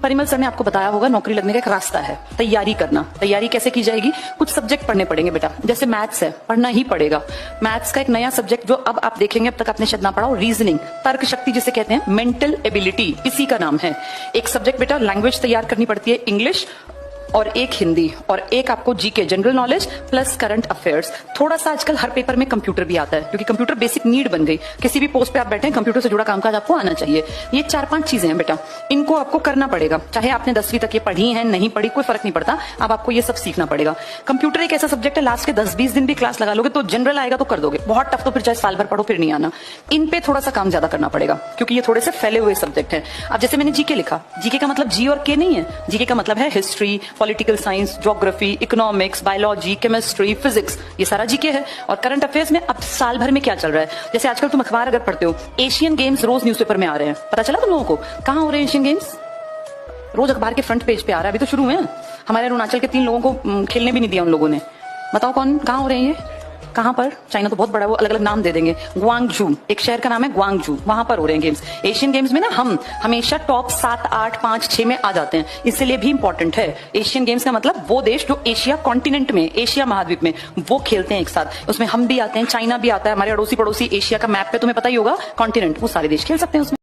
Parimal sir ने आपको बताया होगा नौकरी लगने का एक रास्ता है, तैयारी करना। तैयारी कैसे की जाएगी? कुछ सब्जेक्ट पढ़ने पड़ेंगे बेटा, जैसे मैथ्स है, पढ़ना ही पड़ेगा। मैथ्स का एक नया सब्जेक्ट जो अब आप देखेंगे, अब तक आपने शायद ना पढ़ा हो, रीजनिंग, तर्क शक्ति जिसे कहते हैं, मेंटल एबिलिटी, इसी का नाम है। एक सब्जेक्ट बेटा लैंग्वेज तैयार करनी पड़ती है, इंग्लिश, और एक हिंदी, और एक आपको GK general knowledge plus current affairs. थोड़ा सा आजकल हर पेपर में कंप्यूटर भी आता है, क्योंकि कंप्यूटर बेसिक नीड बन गई। किसी भी पोस्ट पे आप बैठे हैं, कंप्यूटर से जुड़ा कामकाज आपको आना चाहिए। ये 4-5 चीजें हैं बेटा, इनको आपको करना पड़ेगा। चाहे आपने 10वीं तक ये पढ़ी है, नहीं पढ़ी, कोई फर्क नहीं पड़ता, अब आपको ये सब सीखना पड़ेगा। कंप्यूटर एक ऐसा सब्जेक्ट है, लास्ट के 10-20 दिन भी क्लास लगा लोगे तो जनरल आएगा तो कर दोगे, बहुत टफ तो फिर चाहे साल भर पढ़ो फिर नहीं आना। इन पे थोड़ा सा काम ज्यादा करना पड़ेगा, क्योंकि ये थोड़े से फैले हुए सब्जेक्ट है। अब जैसे मैंने जीके लिखा, जीके का मतलब जी और के नहीं है, जीके का मतलब है history, political science, geography, economics, biology, chemistry, physics, ये सारा जीके है। और करंट अफेयर्स में अब साल भर में क्या चल रहा है, जैसे आजकल तुम अखबार अगर पढ़ते हो, एशियन गेम्स रोज न्यूज़पेपर में आ रहे हैं, पता चला तुम लोगों को? कहाँ हो रहे हैं एशियन गेम्स? रोज अखबार के फ्रंट पेज पे आ रहा है, अभी तो शुरू है। हमारे अरुणाचल के 3 लोगों को खेलने भी नहीं दिया उन लोगों ने। बताओ कौन, कहाँ हो रहे हैं ये? कहाँ पर? चाइना तो बहुत बड़ा है, वो अलग अलग नाम दे देंगे। ग्वांगजू, एक शहर का नाम है ग्वांगजू, वहां पर हो रहे हैं गेम्स। एशियन गेम्स में ना हम हमेशा टॉप 7, 8, 5, 6 में आ जाते हैं, इसलिए भी इंपॉर्टेंट है। एशियन गेम्स का मतलब वो देश जो एशिया कॉन्टिनेंट में, एशिया महाद्वीप में वो खेलते हैं एक साथ, उसमें हम भी आते हैं, चाइना भी आता है, हमारे अड़ोसी पड़ोसी एशिया का मैप पे तुम्हें पता ही होगा कॉन्टिनेंट, वो सारे देश खेल सकते हैं उसमें।